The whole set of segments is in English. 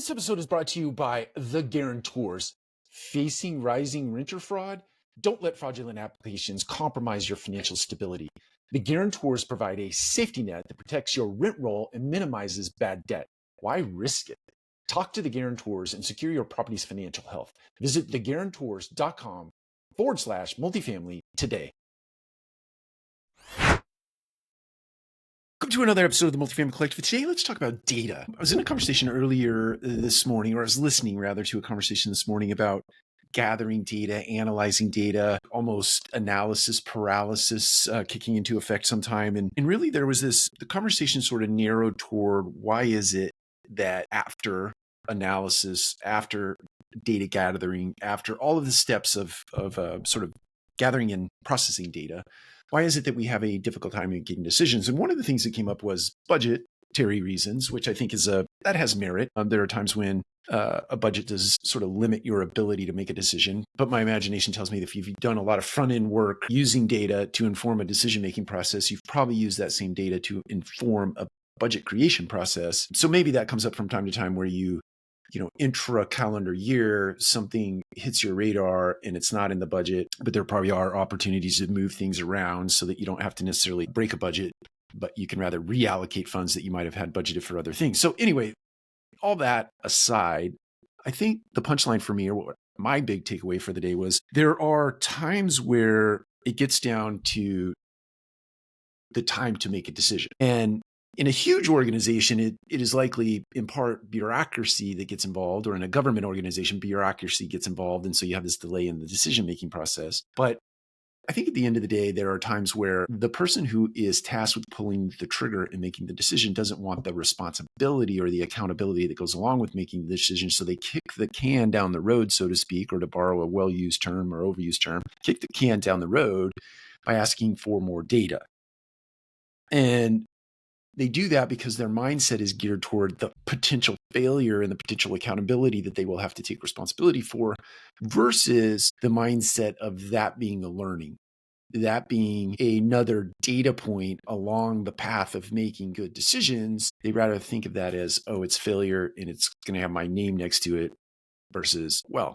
This episode is brought to you by the Guarantors. Facing rising renter fraud? Don't let fraudulent applications compromise your financial stability. The Guarantors provide a safety net that protects your rent roll and minimizes bad debt. Why risk it? Talk to the Guarantors and secure your property's financial health. Visit theguarantors.com/multifamily today. Welcome to another episode of the Multifamily Collective. Today, let's talk about data. I was in a conversation earlier this morning, or I was listening rather to a conversation this morning about gathering data, analyzing data, almost analysis paralysis kicking into effect sometime. And really there was the conversation sort of narrowed toward why is it that after analysis, after data gathering, after all of the steps of sort of gathering and processing data, why is it that we have a difficult time in getting decisions? And one of the things that came up was budgetary reasons, which I think that has merit. There are times when a budget does sort of limit your ability to make a decision. But my imagination tells me that if you've done a lot of front-end work using data to inform a decision-making process, you've probably used that same data to inform a budget creation process. So maybe that comes up from time to time where intra-calendar year, something hits your radar and it's not in the budget, but there probably are opportunities to move things around so that you don't have to necessarily break a budget, but you can rather reallocate funds that you might have had budgeted for other things. So anyway, all that aside, I think the punchline for me, or what my big takeaway for the day was, there are times where it gets down to the time to make a decision. And in a huge organization, it is likely in part bureaucracy that gets involved, or in a government organization, bureaucracy gets involved. And so you have this delay in the decision-making process. But I think at the end of the day, there are times where the person who is tasked with pulling the trigger and making the decision doesn't want the responsibility or the accountability that goes along with making the decision. So they kick the can down the road, so to speak, or to borrow a well-used term or overused term, kick the can down the road by asking for more data. And they do that because their mindset is geared toward the potential failure and the potential accountability that they will have to take responsibility for, versus the mindset of that being a learning, that being another data point along the path of making good decisions. They rather think of that as, oh, it's failure and it's going to have my name next to it, versus, well,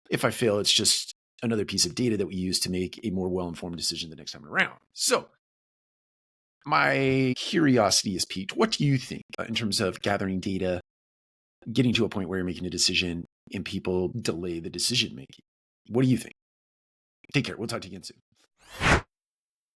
if I fail, it's just another piece of data that we use to make a more well-informed decision the next time around. So my curiosity is piqued. What do you think in terms of gathering data, getting to a point where you're making a decision and people delay the decision making? What do you think? Take care. We'll talk to you again soon.